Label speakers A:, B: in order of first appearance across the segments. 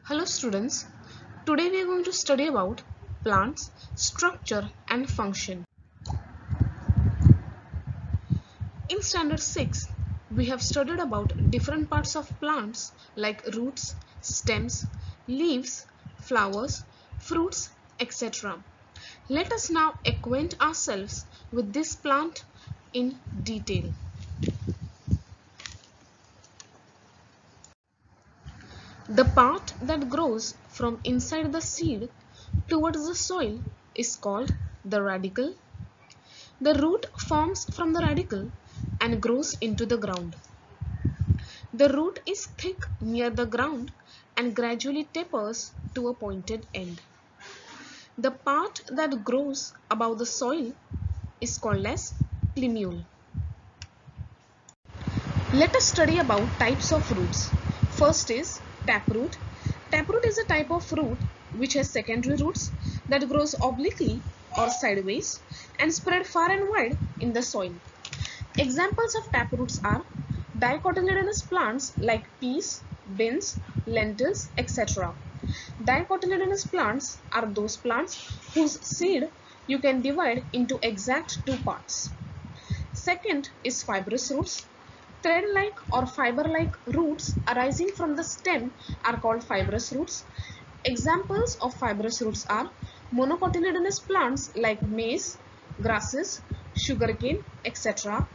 A: Hello students, today we are going to study about plants, structure and function. In standard 6, we have studied about different parts of plants like roots, stems, leaves, flowers, fruits, etc. Let us now acquaint ourselves with this plant in detail. The part that grows from inside the seed towards the soil is called the radicle. The root forms from the radicle and grows into the ground. The root is thick near the ground and gradually tapers to a pointed end. The part that grows above the soil is called as plumule. Let us study about types of roots. First is taproot. Taproot is a type of root which has secondary roots that grows obliquely or sideways and spread far and wide in the soil. Examples of taproots are dicotyledonous plants like peas, beans, lentils, etc. Dicotyledonous plants are those plants whose seed you can divide into exact two parts. Second is fibrous roots. Thread-like or fiber-like roots arising from the stem are called fibrous roots. Examples of fibrous roots are monocotyledonous plants like maize, grasses, sugarcane, etc.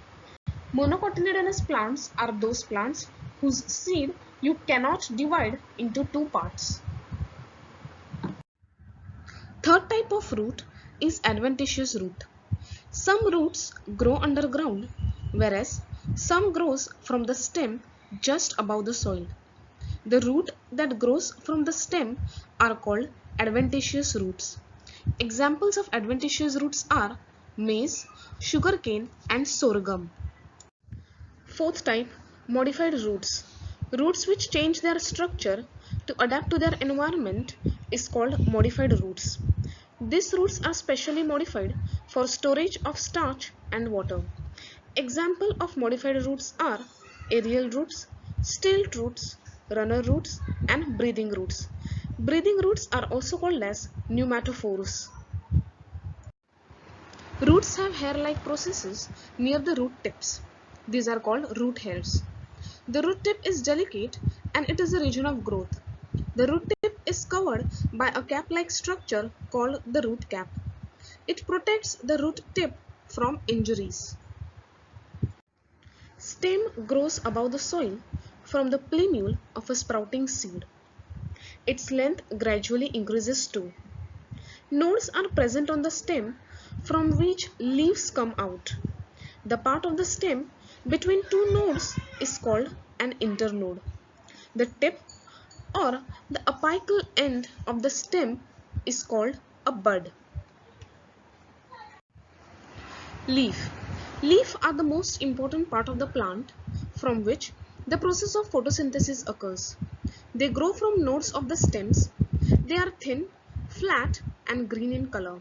A: Monocotyledonous plants are those plants whose seed you cannot divide into two parts. Third type of root is adventitious root. Some roots grow underground, whereas some grows from the stem just above the soil. The root that grows from the stem are called adventitious roots. Examples of adventitious roots are maize, sugarcane and sorghum. Fourth type, modified roots. Roots which change their structure to adapt to their environment is called modified roots. These roots are specially modified for storage of starch and water. Example of modified roots are aerial roots, stilt roots, runner roots and breathing roots. Breathing roots are also called as pneumatophores. Roots have hair-like processes near the root tips. These are called root hairs. The root tip is delicate and it is a region of growth. The root tip is covered by a cap-like structure called the root cap. It protects the root tip from injuries. Stem grows above the soil from the plumule of a sprouting seed. Its length gradually increases too. Nodes are present on the stem from which leaves come out. The part of the stem between two nodes is called an internode. The tip or the apical end of the stem is called a bud. Leaf. Leaf are the most important part of the plant from which the process of photosynthesis occurs. They grow from nodes of the stems. They are thin, flat and green in color.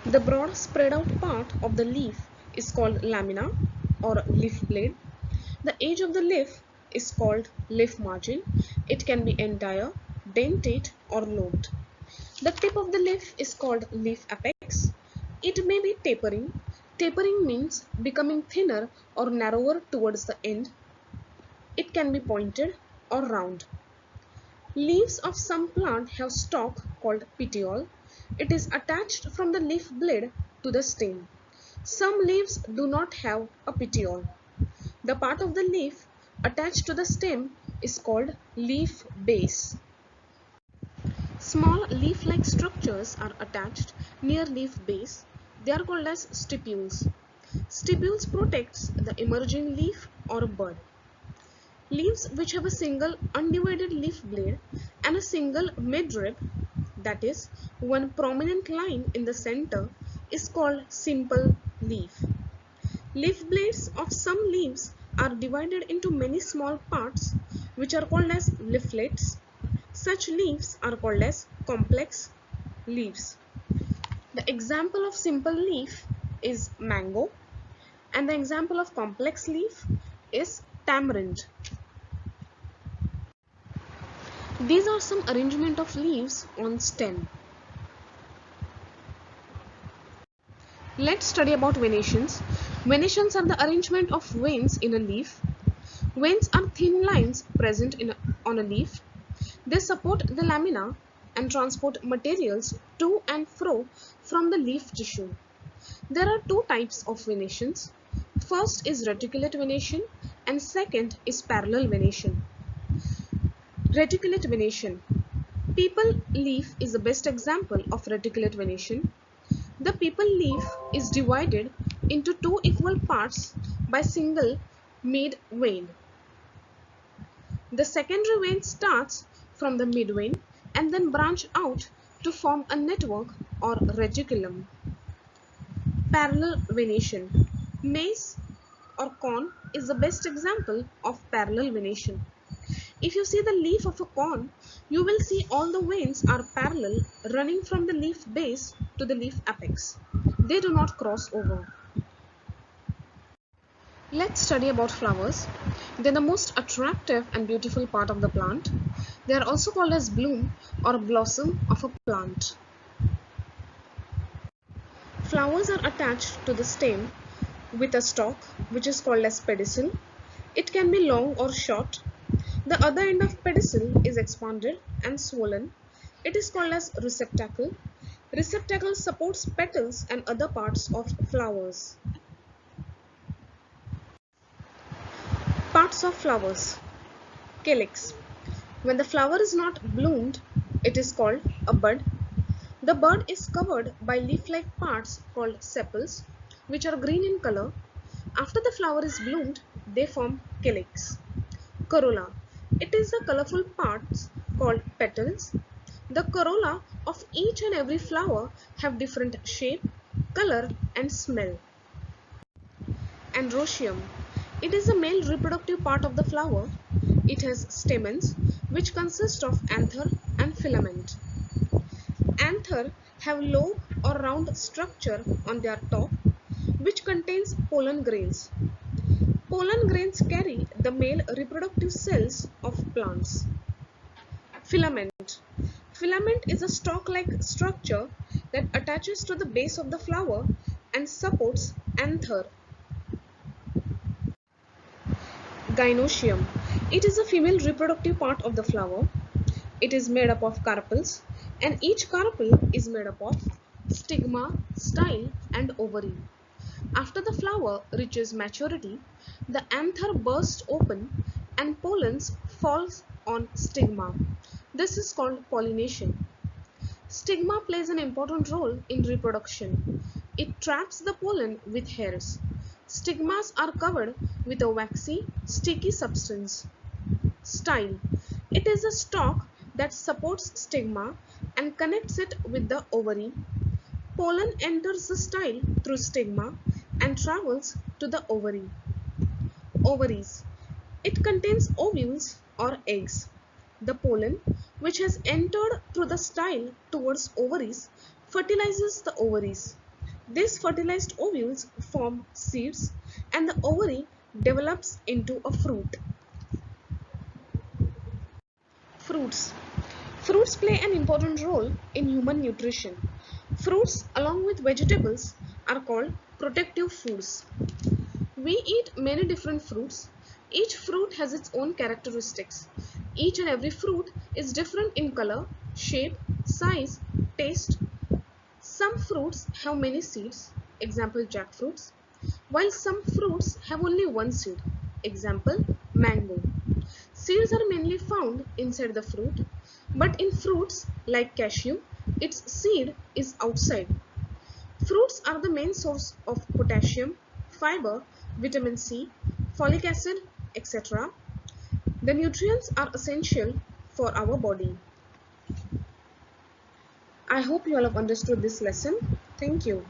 A: The broad spread out part of the leaf is called lamina or leaf blade. The edge of the leaf is called leaf margin. It can be entire, dentate or lobed. The tip of the leaf is called leaf apex. It may be tapering. Tapering means becoming thinner or narrower towards the end. It can be pointed or round. Leaves of some plant have stalk called petiole. It is attached from the leaf blade to the stem. Some leaves do not have a petiole. The part of the leaf attached to the stem is called leaf base. Small leaf-like structures are attached near leaf base. They are called as stipules. Stipules protects the emerging leaf or bud. Leaves which have a single undivided leaf blade and a single midrib, that is, one prominent line in the center, is called simple leaf. Leaf blades of some leaves are divided into many small parts which are called as leaflets. Such leaves are called as complex leaves. The example of simple leaf is mango. And the example of complex leaf is tamarind. These are some arrangement of leaves on stem. Let's study about venations. Venations are the arrangement of veins in a leaf. Veins are thin lines present on a leaf. They support the lamina and transport materials to and fro from the leaf tissue. There are two types of venations. First is reticulate venation and second is parallel venation. Reticulate venation. People leaf is the best example of reticulate venation. The people leaf is divided into two equal parts by single mid vein. The secondary vein starts from the mid vein and then branch out to form a network or reticulum. Parallel venation. Maize or corn is the best example of parallel venation. If you see the leaf of a corn, you will see all the veins are parallel running from the leaf base to the leaf apex. They do not cross over. Let's study about flowers. They are the most attractive and beautiful part of the plant. They are also called as bloom or blossom of a plant. Flowers are attached to the stem with a stalk which is called as pedicel. It can be long or short. The other end of pedicel is expanded and swollen. It is called as receptacle. Receptacle supports petals and other parts of flowers. Parts of flowers. Calyx. When the flower is not bloomed, it is called a bud. The bud is covered by leaf-like parts called sepals, which are green in color. After the flower is bloomed, they form calyx. Corolla. It is the colorful parts called petals. The corolla of each and every flower have different shape, color and smell. Androecium. It is the male reproductive part of the flower. It has stamens which consist of anther and filament. Anther have lobe or round structure on their top which contains pollen grains. Pollen grains carry the male reproductive cells of plants. Filament. Filament is a stalk-like structure that attaches to the base of the flower and supports anther. Gynoecium. It is a female reproductive part of the flower. It is made up of carpels and each carpel is made up of stigma, style and ovary. After the flower reaches maturity, the anther bursts open and pollens falls on stigma. This is called pollination. Stigma plays an important role in reproduction. It traps the pollen with hairs. Stigmas are covered with a waxy, sticky substance. Style. It is a stalk that supports stigma and connects it with the ovary. Pollen enters the style through stigma and travels to the ovary. Ovaries. It contains ovules or eggs. The pollen, which has entered through the style towards ovaries, fertilizes the ovaries. These fertilized ovules form seeds and the ovary develops into a fruit. Fruits. Fruits play an important role in human nutrition. Fruits along with vegetables are called protective foods. We eat many different fruits. Each fruit has its own characteristics. Each and every fruit is different in color, shape, size, taste. Some fruits have many seeds, example jackfruits, while some fruits have only one seed, example mango. Seeds are mainly found inside the fruit, but in fruits like cashew, its seed is outside. Fruits are the main source of potassium, fiber, vitamin C, folic acid, etc. The nutrients are essential for our body. I hope you all have understood this lesson. Thank you.